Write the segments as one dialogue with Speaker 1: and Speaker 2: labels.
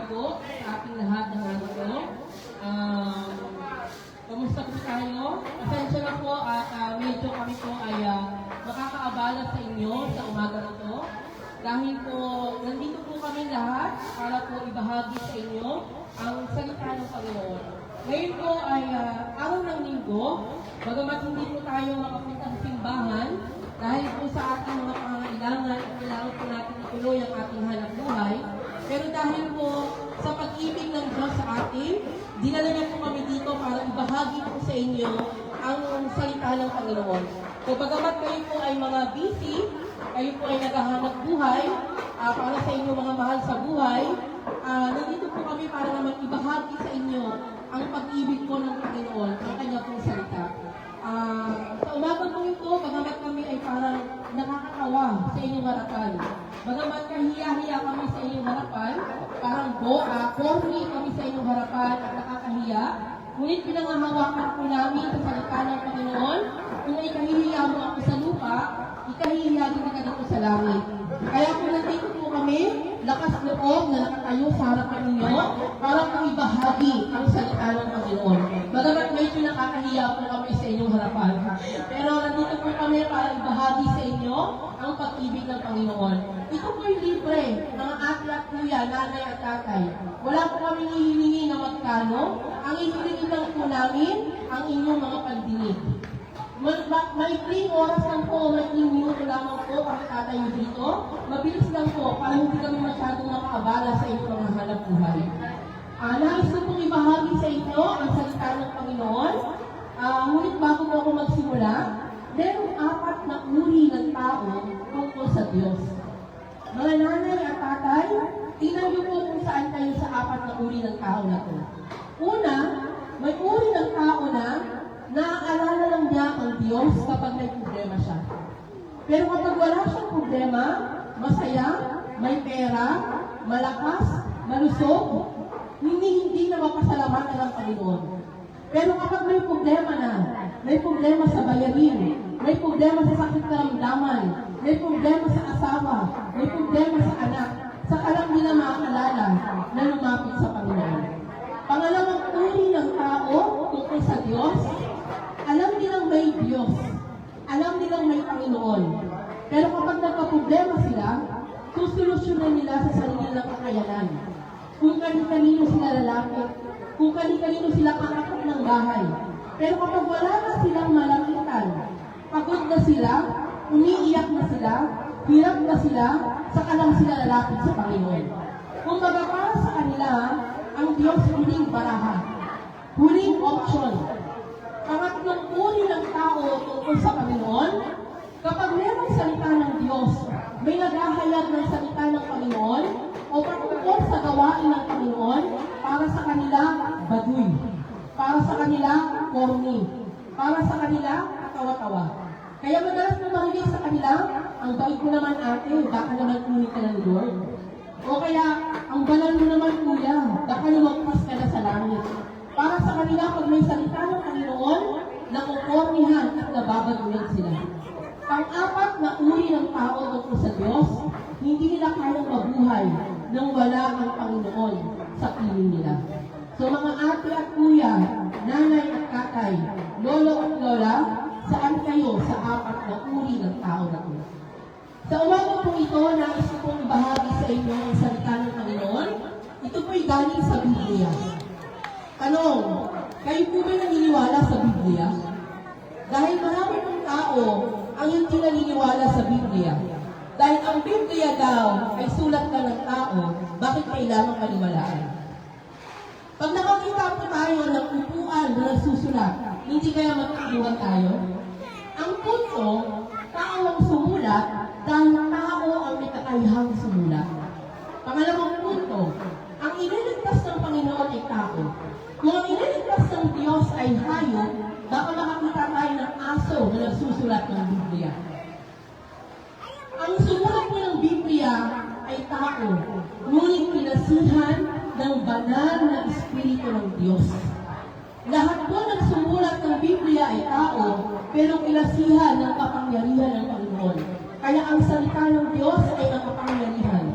Speaker 1: po sa ating lahat ng araw ko. Kamusta po tayo? Pasensya na po at medyo kami po ay makakaabala sa inyo sa umaga na to. Dahil po, nandito po kami lahat para po ibahagi sa inyo ang salita ng Panginoon. Ngayon po ay araw ng linggo, bagamat hindi po tayo makapunta sa simbahan, dahil po sa ating mga pangangailangan at kailangan po natin ituloy ang ating hanap buhay. Pero dahil po sa pag-ibig ng Diyos sa atin, dinala niya po kami dito para ibahagi po sa inyo ang salita ng Panginoon. So bagamat kayo po ay mga busy, kayo po ay naghahanap buhay, para sa inyo mga mahal sa buhay, nandito po kami para naman ibahagi sa inyo ang pag-ibig po ng Panginoon sa kanya pong salita. Sa umaga po ito, bagamat kami ay parang nakakatawa sa inyong harapan. Bagamat kahiya-hiya kami sa inyong harapan, parang corny kami sa inyong harapan at nakakahiya. Ngunit pinangahawakan po namin sa salita ng Panginoon, kung ikahihiya mo ako sa lupa, ikahihiya din ka dito sa langit. Kaya po nandito po kami, lakas loob na nakatayo sa harapan ninyo para po ibahagi ang salita ng Panginoon. Bagamat medyo nakakahiya po kami sa inyong harapan. Pero nandito po kami para ibahagi sa inyo ang pag-ibig ng Panginoon. Ito po yung libre, mga ate at kuya, nanay at tatay. Wala po kami hihilingi na magkano. Ang hihilingi lang po namin ang inyong mga pandinig. Maikling oras lang po, maikling minuto lamang po para tatayo dito. Mabilis lang po para hindi kami masyadong makaabala sa inyong mga hanap buhay. Nais ko pong ibahagi sa inyo ang salita ng Panginoon. Ngunit bago po ako magsimula, merong 4 na uri ng tao tungkol sa Diyos. Mga nanay at tatay, tingnan niyo po kung saan kayo sa 4 na uri ng tao na ito. Una, may uri ng tao na naaalala lang niya ang Diyos kapag may problema siya. Pero kapag wala siyang problema, masaya, may pera, malakas, malusog, hindi na mapasalamatan ng Panginoon. Pero kapag may problema sa bayarin, may problema sa sakit karamdaman, may problema sa asawa, may problema sa anak, saka lang nila maaalala na lumapit sa Panginoon. Pangalawang uri ng tao tungkol sa Diyos, alam nilang may Diyos, alam nilang may Panginoon. Pero kapag nagka-problema sila, susolusyonan nila sa sarili nilang kakayanan. Kung kanino sila lalapit, kung kanino sila kakakot ng bahay. Pero kapag wala na silang malapitan, pagod na sila, umiiyak na sila, hirap na sila, saka lang sila lalapit sa Panginoon. Kung para sa kanila, ang Diyos huling baraha, huling option. Pangatlong uri ng tao tungkol sa Panginoon, kapag mayroong salita ng Diyos, may naghahayag ng salita ng Panginoon, o patungkol sa gawain ng Panginoon, para sa kanila, baduy. Para sa kanila, corny. Para sa kanila, katawa-tawa. Kaya madalas na marinig sa kanila, ang bait mo naman ate, baka naman ulit ka ng Lord. O kaya, ang banal mo naman kuya, baka lumagpas ka na sa langit. Para sa kanila, pag may salita ng Panginoon, nakukornihan at nababagulan sila. Pang-4 na uri ng tao tungkol sa Diyos, hindi nila kayang mabuhay nang wala ang Panginoon sa piling nila. So mga ate at kuya, nanay at tatay, lolo at lola, saan kayo sa 4 na uri ng tao na ito? Sa umaga po ito, nais ko pong ibahagi sa inyo ang salita ng Panginoon. Ito po'y galing sa Biblia. Tanong, kayo po ba naniniwala sa Biblia? Dahil marami ng tao ang hindi naniniwala sa Biblia. Dahil ang Biblia daw ay sulat na ng tao, bakit kailangan paniwalaan? Pag nakakita po tayo ng upuan na nagsusulat, hindi kaya magkakaluan tayo? Ang punto, tao ang sumulat dahil tao ang may kakayahang sumulat. Pangalawang punto, ang iniligtas ng Panginoon ay tao. Kung ang iniligtas ng Diyos ay hayop, baka makakita tayo ng aso na nagsusulat ng Biblia. Ang sumulat niya ng Biblia ay tao, ngunit pinasihan ng banal na Espiritu ng Diyos. Lahat po ng sumulat ng Biblia ay tao, pero pinasihan ng kapangyarihan ng Panginoon. Kaya ang salita ng Diyos ay ang kapangyarihan.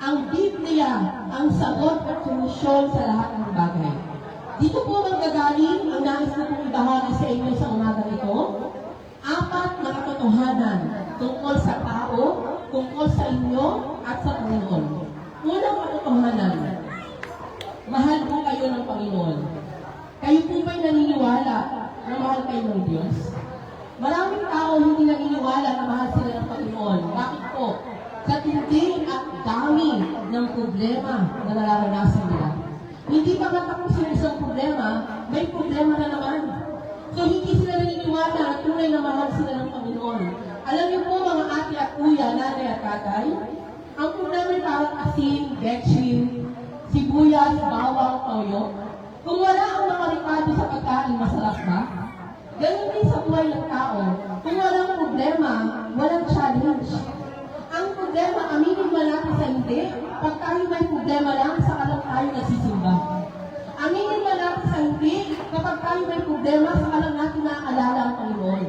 Speaker 1: Ang Biblia, ang ang sagot at solusyon sa lahat ng bagay. Dito po manggagaling ang nais ko pong ibahagi sa inyo sa umaga ito. 4 na katotohanan tungkol sa tao, tungkol sa inyo at sa Panginoon. Unang katotohanan, mahal po kayo ng Panginoon. Kayo po ba'y naniniwala na mahal kayo ng Diyos? Maraming tao hindi naniniwala na mahal sila ng Panginoon. Bakit po? Sa tindi at dami ng problema na nararanasan nila. Hindi pa matapos yung isang problema, may problema na naman. So hindi sila naniniwala na tunay na mahal sila ng Panginoon. Alam niyo po mga ate at kuya, nanay at tatay, ang problema ay parang asin, betchin, sibuyas, bawang, toyo. Kung wala ang mga ricado sa pagkain, masarap ba? Ganun din sa buhay ng tao. Kung walang problema, walang challenge. Ang problema, aminin ba natin sa hindi? Pag tayo may problema lang, saka lang tayo nagsisimba. Aminin ba natin sa hindi? Kapag tayo may problema, saka lang natin naaalala ang Panginoon.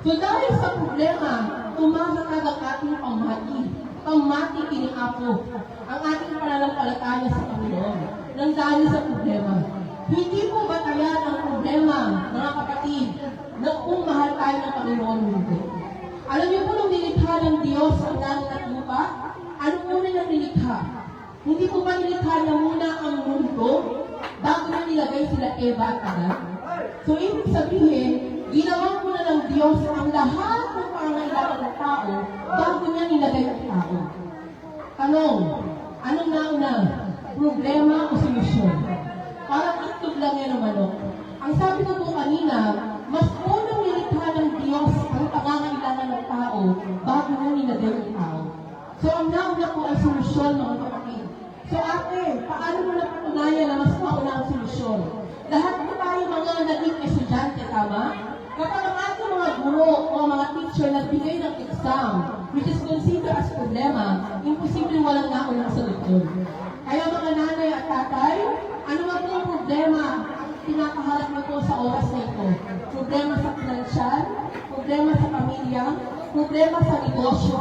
Speaker 1: So dahil sa problema, tumatatag ang ating pamati. Pamati kiniapo. Ang ating pananampalataya sa Panginoon. Nang dahil sa problema. Hindi po batayan ang problema, mga kapatid, na kung mahal tayo ng Panginoon hindi. Alam niyo po nung nilikha ng Diyos ang langit at lupa, anong muna niyang nilikha? Hindi po ba nilikha niya muna ang mundo bago na nilagay sila Eva at Adan? So ibig sabihin, ginawa muna ng Diyos ang lahat ng pangangailangan ng tao bago niya nilagay ang tao. Tanong, anong nauna? Problema o solusyon? Parang itlog lang yan ng manok. Ang sabi ko po kanina, mas unang nilikha ng Diyos ang pangangailangan ng tao bago niya nilagay ang tao. So ang nauna po ay solusyon, mga kapatid. So ate, paano mo napatunayan na mas mauna ang solusyon? Lahat po tayo mga naging estudyante, tama? Kapag ang ating mga guro o mga teacher nagbigay ng exam, which is considered as problema, imposible walang naunang sagot yun. Kaya mga nanay at tatay, ano ba po ang problema ang pinakaharap mo po sa oras na ito? Problema sa financial, problema sa pamilya, problema sa negosyo.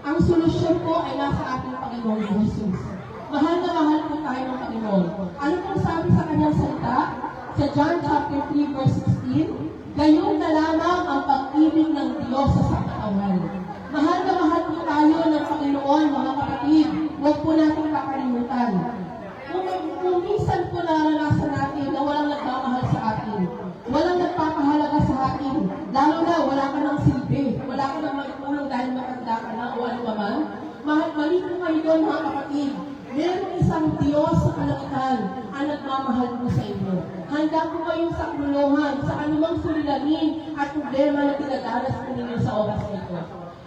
Speaker 1: Ang solusyon po ay nasa ating Panginoon Jesus. Mahal na mahal po tayo ng Panginoon. Ano pong sabi sa kanyang salita? Sa John chapter 3 verse 16, gayon na lamang ang pag-ibig ng Diyos sa sangkatauhan. Mahal na mahal po tayo ng Panginoon, mga kapatid. Huwag po natin kakalimutan. Kung minsan po naranasan natin na walang nagmamahal sa atin, walang nagpapahalaga sa atin, lalo na wala ka ng silbi, wala ka ng maitulong dahil matanda ka na o ano man, mali po kayo doon mga kapatid. Meron isang Diyos sa kalangitan ang nagmamahal po sa inyo. Handa po kayong sakluluhan sa anumang suliranin at problema na dinadanas po ninyo sa oras na ito.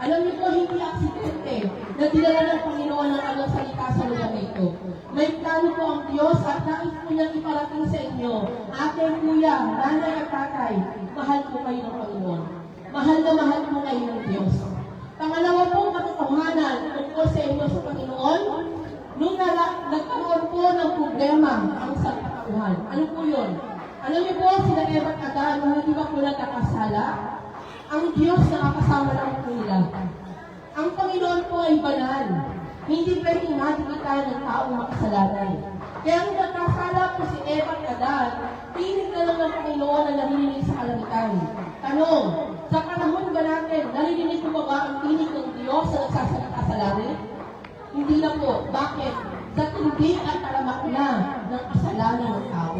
Speaker 1: Alam niyo po, hindi aksidente na dinala ng Panginoon ang anong salita sa lugar na ito. May plano po ang Diyos at nais po niyang iparating sa inyo. Ate, kuya, nanay at tatay, mahal po kayo ng Panginoon. Mahal na mahal po kayo ng Diyos. Pangalawa po, katotohanan tungkol sa inyo sa Panginoon, nung nagkaroon po ng problema ang sangkatauhan. Ano po yun? Alam niyo po, sila Eva at Adan, nung hindi ba po nagkakasala, ang Diyos nakakasama lang po nila. Ang Panginoon po ay banal. Hindi pwedeng nakikita ng taong makasalanan. Kaya nung nagkasala po si Eva at Adan, pinig na lang ng Panginoon na narinig sa kalangitan. Tanong, sa panahon ba natin, narinig ko ba ang pinig ng Diyos na nagsasalita sa langit? Hindi na po. Bakit? Sa tindi at talamak na ng kasalanan ng tao.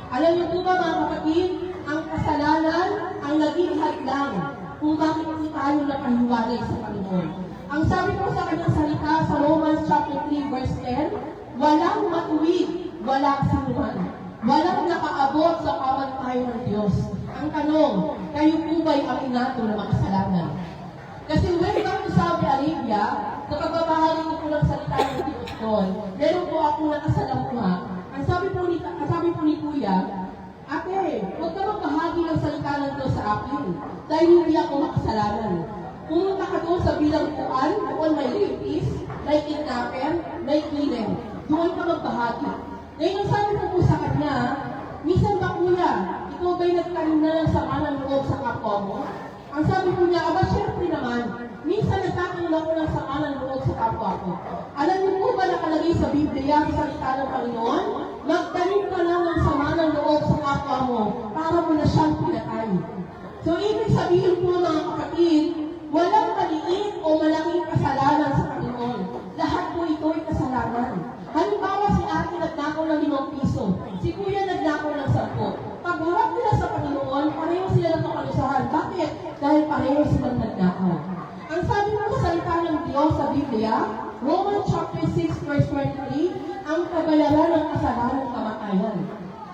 Speaker 1: Alam niyo po ba mga kapatid, ang kasalanan ang naging hadlang kung bakit po tayo nakahiwalay sa Panginoon. Ang sabi po sa kanyang salita sa Romans chapter 3 verse 10, walang matuwid, walang sinuman. Walang nakaabot sa pamantayan ng Diyos. Ang tanong, kayo po ba'y aminado na makasalanan? Kasi when back to Saudi Arabia, sa pagbabahagi ko po ng salita ng Diyos doon, meron po akong nakasalampuha. Ang sabi po ni Kuya, ate, huwag ka magbahagi ng salita ng Diyos sa akin dahil hindi ako makasalanan. Pumunta ka doon sa bilangguan, doon may rapist, may kidnapper, may killing. Doon ka magbahagi. Ngayon, ang sabi ko po sa kanya, minsan ba kuya, ikaw ba'y nagtanim na ng sama ng loob sa kapwa mo? Ang sabi ko niya, aba, syempre naman, minsan nagkakaroon ako ng sama ng loob sa kapwa ko. Alam niyo po ba nakalagay sa Biblia, sa salita ng Panginoon? Magtanim ka lang ng sama ng loob sa kapwa mo para mo na siyang pinatay. So, ibig sabihin po mga kapatid, walang maliit o malaking kasalanan sa Panginoon. Lahat po ito ay kasalanan. Halimbawa, si ate nagnakaw ng 5 piso. Si kuya nagnakaw ng 10. Pag harap nila sa Panginoon, pareho sila ng kapalusahan. Bakit? Dahil pareho silang nagnakaw. Ang sabi mo sa salita ng Diyos sa Biblia, Romans chapter 6 verse 23, ang kabayaran ng kasalanan ng kamatayan.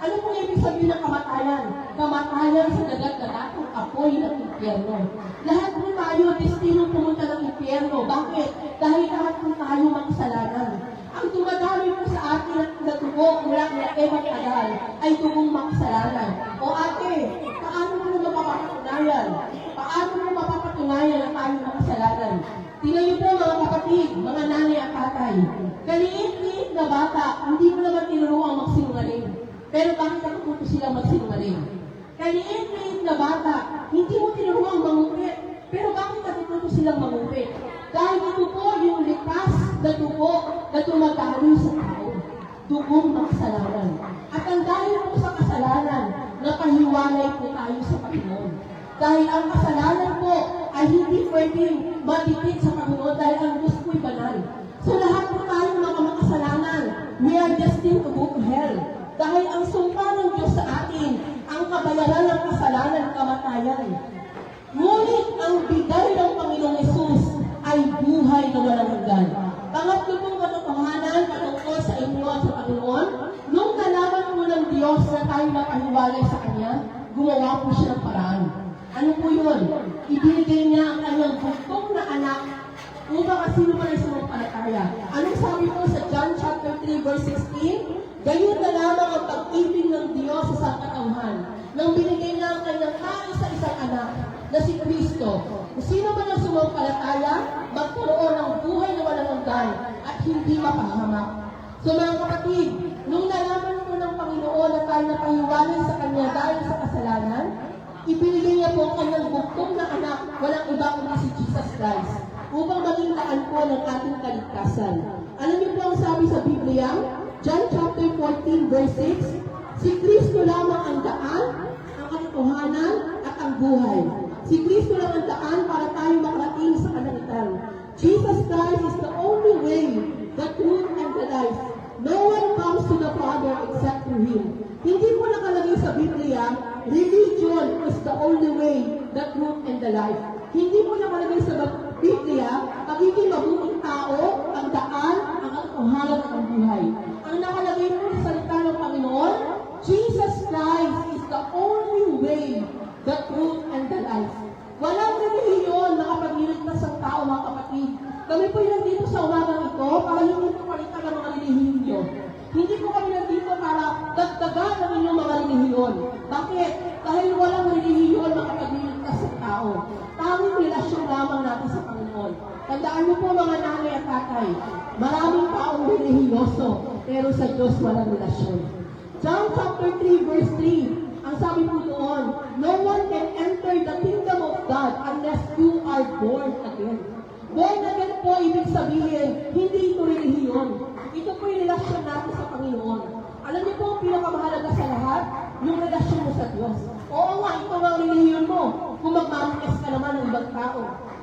Speaker 1: Ano po ibig sabihin ng kamatayan? Kamatayan sa dagat-dagatong apoy ng impyerno. Lahat po tayo destinong pumunta ng impyerno. Bakit? Dahil lahat po tayo makasalanan. Ang dumadami po sa atin na tubo mula kay Eva Adal ay tubong makasalanan. O ate, paano mo mapapatunayan? Paano mo mapapatunayan na tayo makasalanan? Tingnan niyo po mga kapatid, mga nanay at tatay. Kaliit-liit na bata, hindi mo naman tinuruang magsinungaling. Pero bakit natututo silang magsinungaling? Kaliit-liit na bata, hindi mo tinuruang mangupit. Pero bakit natututo silang mangupit? Dahil ito po yung likas na dugo na tumatalo sa tao. Dugong makasalanan. At ang dahil po sa kasalanan, nakahiwalay po tayo sa Panginoon. Dahil ang kasalanan po ay hindi pwedeng madikit sa Panginoon dahil ang Diyos po'y banal. So lahat po tayo mga makasalanan, we are destined to go to hell. Dahil ang sumpa ng Diyos sa atin, ang kabayaran ng kasalanan, kamatayan. Ngunit ang bigay ng Panginoong Yesus ay buhay na walang hanggan. Pangatlo pong katotohanan patungkol sa inyo at sa Panginoon, nung nalaman mo ng Diyos na tayo nakahiwalay sa Kanya, gumawa po siya ng paraan. Ano po yun? Ibinigay niya ang kanyang bugtong na anak upang sino man ay sumampalataya. Anong sabi po sa John chapter 3 verse 16? Gayon na lamang ang pag-ibig ng Diyos sa sangkatauhan nang binigay niya ang kanyang kaisa-isang anak na si Kristo. Kung sino man ang sumampalataya, magkaroon ng buhay na walang hanggan at hindi mapahamak. So mga kapatid, nung nalaman mo ng Panginoon na tayo napahiwalay sa Kanya dahil sa kasalanan, ibinigay niya po ang kanyang bugtong na anak, walang iba kundi si Jesus Christ, upang maging daan po ng ating kaligtasan. Alam niyo po ang sabi sa Biblia, John chapter 14 verse 6, si Kristo lamang ang daan, ang katotohanan at ang buhay. Si Kristo lang ang daan para tayo makarating sa kalangitan. Jesus Christ is the only way, the truth, and the life. No one comes to the Father except through Him. Hindi po nakalagay sa Biblia, religion is the only way, the truth, and the life. Hindi po nakalagay sa Biblia, pagiging mabuting tao, ang daan, ang katotohanan at ang buhay. Ang nakalagay po sa salita ng Panginoon, Jesus Christ is the only way, the truth, and the life. Walang relihiyon na kapagliligtas ang tao, mga kapatid. Kami po nandito sa umagang ito para hindi po palitan ng mga relihiyon nyo. Hindi po kami nandito para dagdagan ang inyong mga relihiyon. Bakit? Dahil walang relihiyon na kapagliligtas ang tao. Tanging relasyon lamang natin sa Panginoon. Tandaan niyo po mga nanay at tatay, maraming taong relihiyoso, pero sa Diyos walang relasyon. John chapter 3 verse 3, ang sabi po doon, no one can enter the kingdom of God unless you are born again. Born again po, ibig sabihin, hindi ito relihiyon. Ito po yung relasyon natin sa Panginoon. Alam niyo po, ang pinakamahalaga sa lahat, yung relasyon mo sa Diyos. Oo nga, ito ang relihiyon mo, kung magmamanias ka naman ng ibang tao.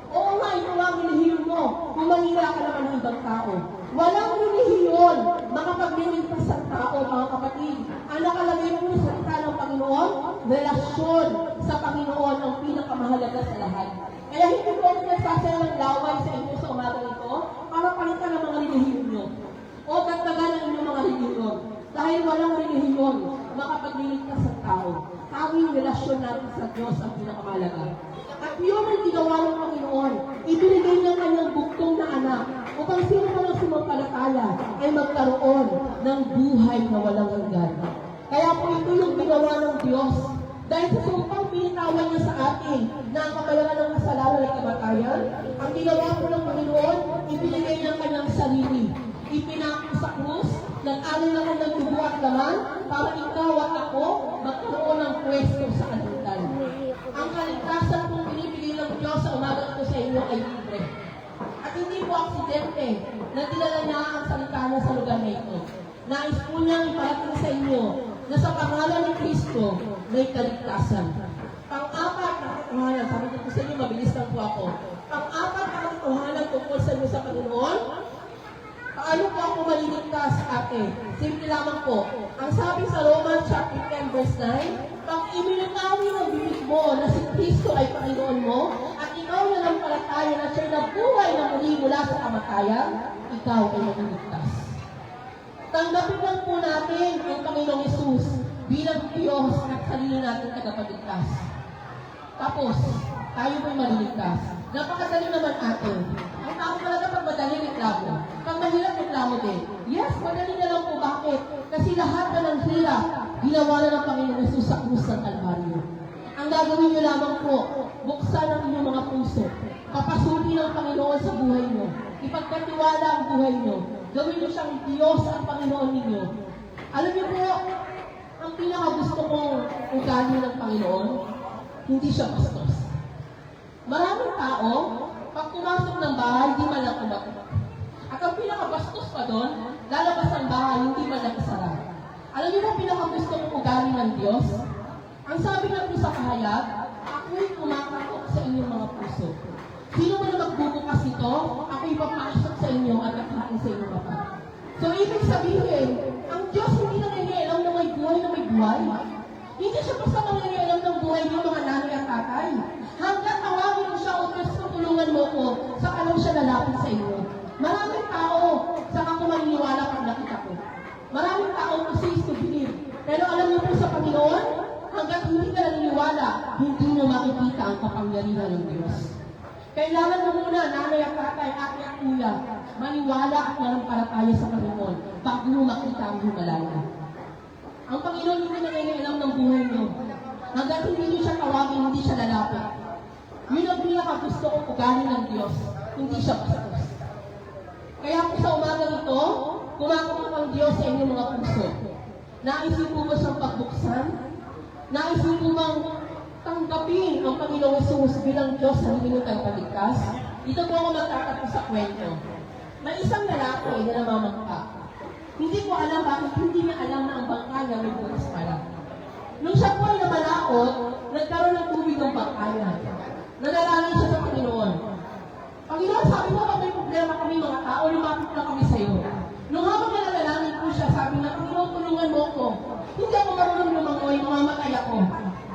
Speaker 1: Oo nga, ito ang relihiyon mo, kung mangira ka naman ng ibang tao. Walang relihiyon makapagliligtas sa tao, mga kapatid. Ang nakalagay po sa salita ng Panginoon, relasyon sa Panginoon ang pinakamahalaga sa lahat. Kaya hindi po ako nagsasaya ng laway sa inyo sa umaga ito para palitan ang mga relihiyon nyo. O dagdagan ang inyong mga relihiyon. Dahil walang relihiyon makapagliligtas sa tao. Tawing relasyon natin sa Diyos ang pinakamahalaga. At yun ang ginawa ng Panginoon. Ibinigay niya kanyang bugtong na anak upang sino man ang sumampalataya ay magkaroon ng buhay na walang hanggan. Kaya po ito yung ginawa ng Diyos. Dahil sa sumpang pinitawan niya sa atin na ang kabayaran ng kasalanan at kamatayan, ang ginawa po ng Panginoon, ibinigay niya ang kanyang sarili. Ipinako sa krus, nag-alay na kanyang dugo at laman para ikaw at ako magkaroon ng pwesto sa kalangitan. Ang kaligtasan pong binibigay ng Diyos sa umaga ito sa inyo ay libre. At hindi po aksidente na dinala niya ang salita niya sa lugar na ito. Nais po niyang iparating sa inyo na sa pangalan ni Kristo may kaligtasan. Pang-apat na katotohanan, sabi ko sa inyo, mabilis lang po ako. Pang-apat na katotohanan tungkol sa inyo sa Panginoon, paano po ako maliligtas, ate? Simple lamang po. Ang sabi sa Romans chapter 10 verse 9, pag iminagawi ng bibig mo na si Kristo ay Panginoon mo, at ikaw na ng palataya na siya'y nabuhay na muli mula sa kamatayan, ikaw ay maliligtas. Tanggapin lang po natin ang Panginoong Yesus bilang Diyos at sarili natin tagapagligtas. Tapos, tayo po'y maliligtas. Napakadali naman atin. Ang tao talaga pag madali reklamo. Pag mahirap reklamo din. Yes, madali na lang po. Bakit? Kasi lahat na ng hirap, ginawa na ng Panginoong Yesus sa krus ng Kalbaryo. Ang gagawin niyo lamang po, buksan ang inyong mga puso. Papasukin ng Panginoon sa buhay niyo. Ipagkatiwala ang buhay niyo. Gawin niyo siyang Diyos ang Panginoon ninyo. Alam niyo po, ang pinakagusto kong ugali ng Panginoon, hindi siya bastos. Maraming tao, pag pumasok ng bahay, hindi man lang kumatok. At ang pinakabastos pa doon, lalabas ng bahay, hindi man lang isara. Alam niyo ang pinakagusto kong ugali ng Diyos? Ang sabi nga po sa kahayag, ako'y kumakatok sa inyong mga puso. Sino man na magbubukas ito, ako'y papasok sa inyo at kakain sa inyong mata. So, ibig sabihin, ang Diyos hindi nangyayailam na may buhay na may buhay. Hindi siya basta nangyayailam ng buhay niyo, mga nanay at tatay. Hanggang tawagin mo siya, o Diyos, tulungan mo ko, saka lang siya lalapit sa inyo. Maraming tao, saka ko maniniwala pag nakita ko. Maraming tao kasi is to believe. Pero alam niyo po sa Panginoon, hanggang hindi ka naniniwala, hindi mo makikita ang kapangyarihan ng Diyos. Kailangan mo muna, nanay at tatay, ate at kuya, maniwala at manampalataya sa Panginoon bago mo makita ang himalaya. Ang Panginoon hindi nangyayailam ng buhay mo. Hanggang hindi niyo siya tawagin, hindi siya lalapit. Yun ang pinakagusto kong ugali ng Diyos, hindi siya bastos. Kaya po sa umaga nito, kumakatok ang Diyos sa inyong mga puso. Nais niyo po ba siyang pagbuksan? Nais niyo po bang tanggapin ang Panginoong Yesus bilang Diyos sa hiling tagapagligtas? Ito po ako magtatapos sa kwento. May isang lalaki na namamangka. Hindi ko alam bakit hindi niya alam na ang bangka niya may bukas pala. Nung siya po ay namalaot, nagkaroon ng tubig ng bangka niya. Nanalangin siya sa Panginoon. Panginoon, sabi mo ba may problema kami mga tao, lumapit na kami sa iyo. Nung habang nanalangin po siya, sabi na, Panginoon, tulungan mo ako. Hindi ako marunong lumangoy, mamamatay ako.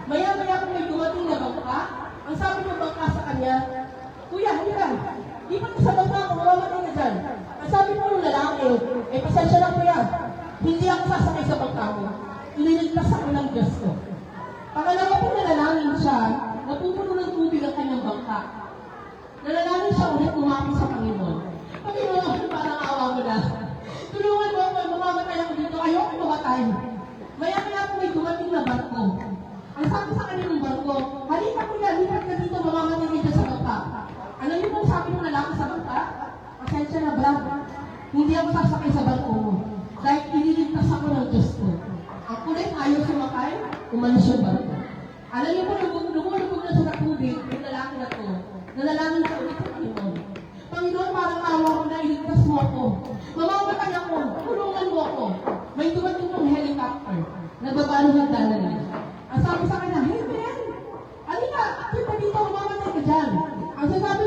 Speaker 1: Maya-maya kung may dumating na bangka, ang sabi ng bangka sa kanya, Kuya, halika, di pa sa bangka ako, mamamatay na dyan. Ang sabi mo nung lalaki, pasensya na kuya, hindi ako sasakay sa bangka mo. Ililigtas ako ng Diyos ko. Pangalawa po nalalangin siya, napupuno ng tubig ang kanyang bangka. Nalalangin siya ulit lumapit sa Panginoon. Panginoon, parang awa mo na. Tulungan mo ako, mamamatay ako dito, ayoko mamatay. Maya-maya po may dumating na barko. Ang sabi sa kanyang barko, halika kuya, lipat ka dito, mamamatay dito sa bangka. Ano yung pong sabi mo lalaki sa bangka? Pasensya na brad, hindi ako sasakay sa barko mo. Dahil iniligtas ako ng Diyos ko. Ang kulit ayaw sumakay, umalis yung barko. Alam niyo po, lumulubog na sa tubig, yung lalaki na to. Nalalangin sa ulit sa Panginoon. Panginoon, parang awa ko na, iligtas mo ako. Mamamatay ako, tulungan mo ako. May dumating kong helicopter. Nagbabalo ng dalan niya. Ang sabi sa kanya, hey man, alika, kita dito, mamamatay ka dyan. Ang sabi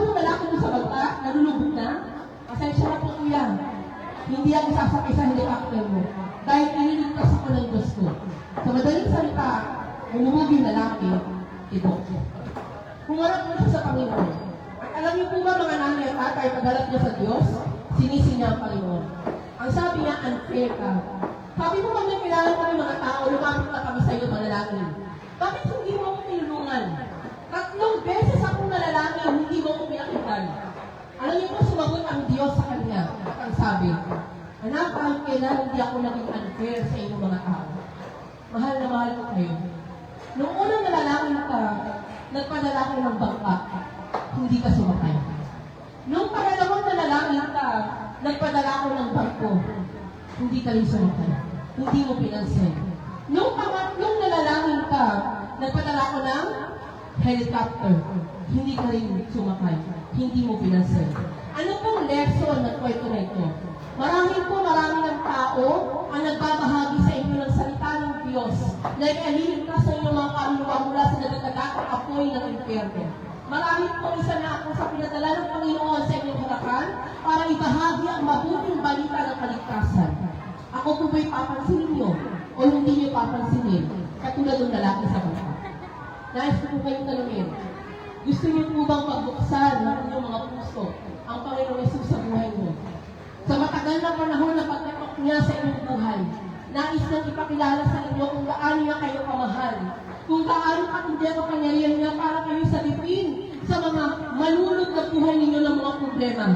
Speaker 1: ng lalaki mo sa bangka, nalulubog na, pasensya na po kuya. Hindi ako sasakay sa helicopter mo. Dahil iniligtas ako ng Diyos ko. Sa madaling salita, ay lumubog yung lalaki, ibok. Humarap mo siya sa Panginoon. At alam niyo po ba mga nanay at tatay, pagharap niya sa Diyos, sinisi niya ang Panginoon. Ang sabi niya, unfair ka. Sabi mo pag may kilala kami mga tao, lumapit na kami sa iyo manalangin. Bakit hindi mo ako tinulungan? 3 beses akong nalalangin, hindi mo ako pinakitan. Alam niyo po, sumagot ang Diyos sa kanya. At ang sabi, anak, kahit kailan hindi ako naging unfair sa inyong mga tao. Mahal na mahal ko kayo. Nung unang nalalangin ka, nagpadala ko ng bangka, hindi ka sumakay. Nung pangalawang nalalangin ka, nagpadala ko ng barko, hindi ka rin sumakay. Hindi mo pinansin. Nung pangatlong nalalangin ka, nagpadala ko ng helicopter, hindi ka rin sumakay, hindi mo pinansin. Ano pong lesson ng kwento na ito? Marami ng tao ang nagbabahagi sa inyo ng salita ng Diyos na ikaliligtas sa inyong mga kaluluwa mula sa nagdadagatang apoy ng impyerno. Marami po isa na ako sa pinadala ng Panginoon sa inyong harapan para ibahagi ang mabuting balita ng kaligtasan. Ako po ba'y papansinin niyo o hindi niyo papansinin? Katulad ng lalaki sa bata. Nais ko po kayong tanungin. Gusto niyo po bang magbuksan ng inyong mga puso ang Panginoong Yesus sa buhay niyo? Sa matagal na panahon na pagkatok niya sa inyong buhay, nais nang ipakilala sa inyo kung gaano niya kayo kamahal, kung gaano katindi ang kapangyarihan niya para kayo salipin sa mga malulod na buhay ninyo ng mga problema.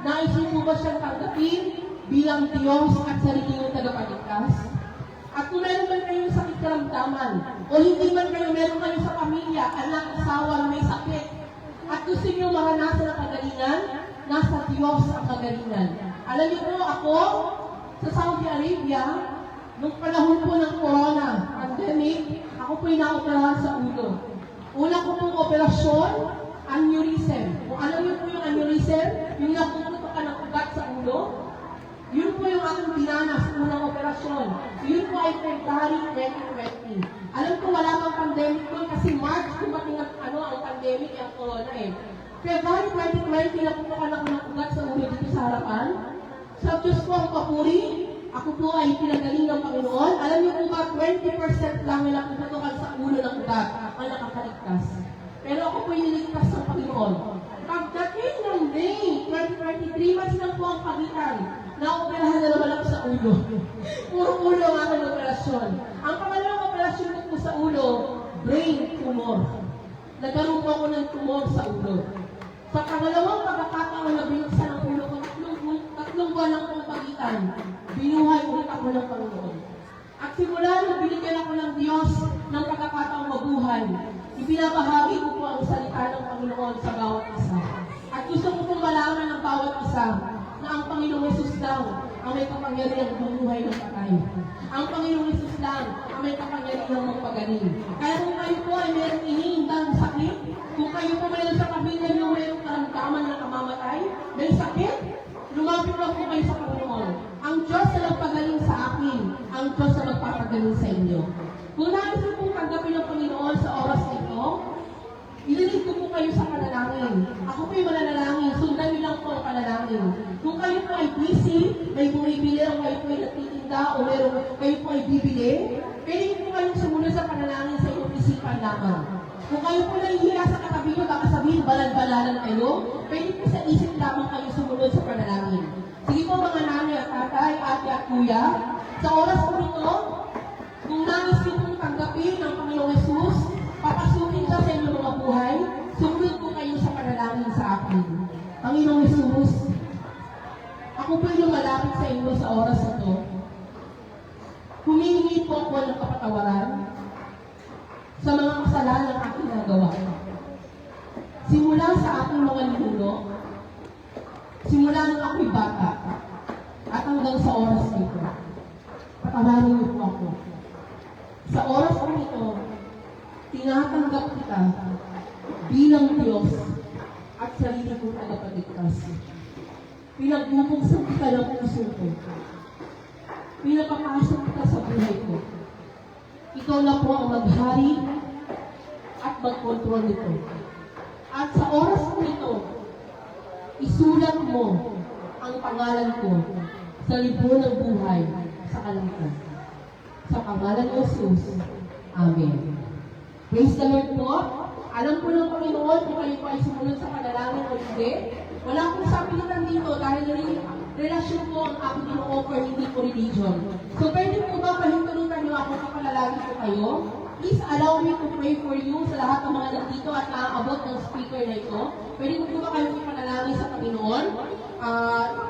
Speaker 1: Nais niyo po ba siyang tanggapin bilang Diyos at sarili niyong tagapagligtas? At kung meron man kayong sakit karamdaman, o hindi man meron kayo sa pamilya, anak, asawa na may sakit, at gusto niyo maranasan ang kagalingan, nasa Diyos ang kagalingan. Alam niyo po, ako, sa Saudi Arabia, nung panahon po ng corona pandemic, ako po'y naoperahan sa ulo. Una ko pong operasyon, aneurysm. Kung alam niyo po yung aneurysm, yung napuputukan ng ugat sa ulo, yun po yung aking dinanas, unang operasyon. Yun po ay February 2020. Alam ko wala pang pandemic doon kasi March dumating ang pandemic, ang corona eh. February 2020, napuputukan ako ng ugat sa ulo dito sa harapan. Sa Diyos po ang papuri, ako po ay pinagaling ng Panginoon. Alam niyo po ba, 20% lang na napuputukan sa ulo ng ugat ang nakakaligtas. Pero ako po yung niligtas ng Panginoon. Pagdating ng May 2023, mas lang po ang pagitan. Naoperahan na naman ako sa ulo. Puro ulo ang aking operasyon. Ang pangalawang operasyon ko po sa ulo, brain tumor. Nagkaroon po ako ng tumor sa ulo. Sa pangalawang pagkakataon na binuksan ang ulo ko, tatlong buwan lang pong pagitan, binuhay ulit ako ng Panginoon. At simula nung binigyan ako ng Diyos ng pagkakataong mabuhay, ibinabahagi ko po ang salita ng Panginoon sa bawat isa. At gusto ko pong malaman ng bawat isa na ang Panginoong Yesus lang ang may kapangyarihan bumuhay ng patay. Ang Panginoong Yesus lang ang may kapangyarihan magpagaling. Kaya kung kayo po ay mayroong iniindang sakit, kung kayo po mayroon sa pamilya niyo mayroong karamdaman na kamamatay, may sakit, lumapit lang po kayo sa Panginoon. Ang Diyos na nagpagaling sa akin, ang Diyos na magpapagaling sa inyo. Kung nais niyo pong tanggapin ng Panginoon sa oras nito, ililig ko po kayo sa panalangin. Ako po yung mananalangin. Sundan niyo lang po ang panalangin. Kung kayo po ay busy, may bumibili o kayo po ay nagtitinda o kayo po ay bibili, pwede po kayong sumunod sa panalangin sa inyong isipan lamang. Kung kayo po nahihiya sa katabi nyo, baka sabihin balan-balanan kayo, pwede po sa isip lamang kayo sumunod sa panalangin. Sige po mga nanay at tatay, ate at kuya, sa oras po ito, kung nais niyo pong tanggapin ng Panginoong Yesus, papasukin siya sa inyong mga buhay, sumunod po kayo sa panalangin sa akin. Panginoong Yesus, ako po yung malapit sa inyo sa oras ito. Humihingi po ako ng kapatawaran sa mga kasalanan ng aking nagawa. Simula sa aking mga ninuno, simula nung ako'y bata, at hanggang sa oras nito, patawarin niyo po ako. Sa oras ko ito, tinatanggap kita bilang Diyos at sarili kong tagapagligtas. Pinagbubuksan kita ng puso ko. Pinapapasok kita sa buhay ko. Ikaw na po ang maghari at magkontrol nito. At sa oras ko ito, isulat mo ang pangalan ko sa libro ng buhay sa kalangitan. Sa pangalan ni Jesus. Amen. Praise the Lord po. Alam po ng Panginoon kung kayo po ay sumunod sa panalangin o hindi. Wala akong sabitan dito dahil relasyon po ang aking ino-offer, hindi po religion. So pwede po ba pahintulutan niyo ako kapalalangin ko kayo? Please allow me to pray for you sa lahat ng mga nandito at naaabot ng speaker na ito. Pwede po ba kayong ipanalangin sa Panginoon?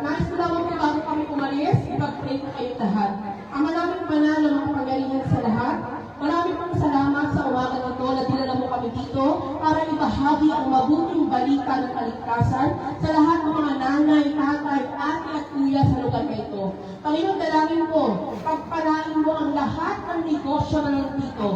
Speaker 1: Nais ko lamang po bago kami umalis, ipag-pray po kayo lahat. Ang maraming banal na mapapagalingan sa lahat. Maraming pong salamat sa umaga na ito na dinala mo kami dito para ibahagi ang mabuting balita ng kaligtasan sa lahat ng mga nanay, tatay, ate at kuya sa lugar na ito. Panginoon, dalangin ko, pagpalain mo ang lahat ng negosyo na nandito.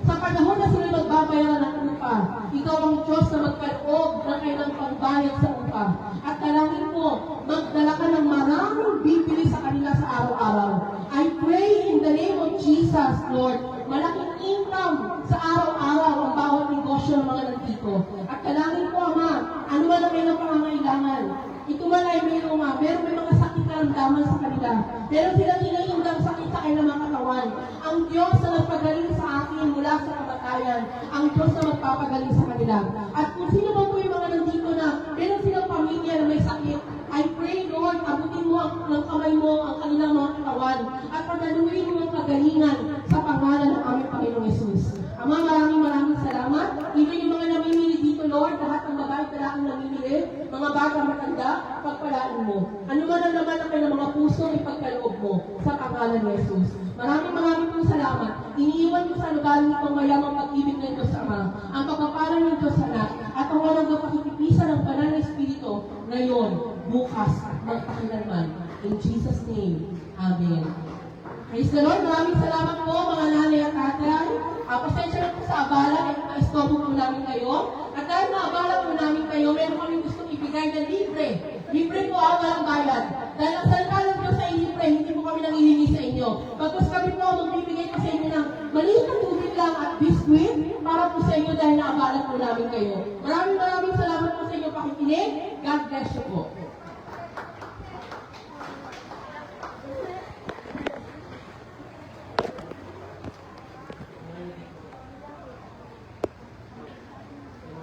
Speaker 1: Sa panahon na sila magbabayaran ng lupa, upa. Ikaw ang Diyos na magkaloob ng kailang pangbayad sa upa. At dalangin po, magdala ka ng maraming bibili sa kanila sa araw-araw. I pray in the name of Jesus, Lord, malaking income sa araw-araw ang bawat negosyo ng mga nandito. At dalangin po, Ama, ano man ang kailang pangangailangan. Ito man ay may mga sakit na ramdaman sa kanila. Meron silang hinahindang sakit sa kanilang mga katawan. Ang Diyos na nagpagaling sa akin mula sa kamatayan, ang Diyos na magpapagaling sa kanila. At kung sino man po yung mga nandito na meron silang pamilya na may sakit, I pray, Lord, abutin mo ng kamay mo ang kanilang mga katawan at panaluin mo ang kagalingan sa pangalan ng aming Panginoong Yesus. Ama, maraming salamat. Even yung mga namimili dito, Lord, lahat ng babae at lalaking namimili, mga bata matanda, pagpalaan mo. Ano man ang laman ng kanilang mga puso, ipagkaloob mo sa pangalan ni Jesus. Maraming pong salamat. Iniiwan mo sa lugar nitong mayamang pag-ibig ng Diyos Ama, ang pagpapalang ng Diyos Anak, at ang walang kapakitipisan ng banal na Espiritu, ngayon, bukas, magpakilanman. In Jesus' name, Amen. Praise the Lord. Maraming salamat po mga nanay at tatay. Pasensya na po sa abala, na-stop po namin kayo. At dahil na-abala po namin kayo, meron kami gustong ibigay na libre. Libre po ang walang bayad. Dahil ang salita ng Diyos ay libre, hindi po kami nangihingi sa inyo. Pagkos kami po, magbibigay po sa inyo ng maliit na tubig lang at biskuit para po sa inyo dahil na-abala po namin kayo. Maraming salamat po sa inyo pakikinig. God bless you po.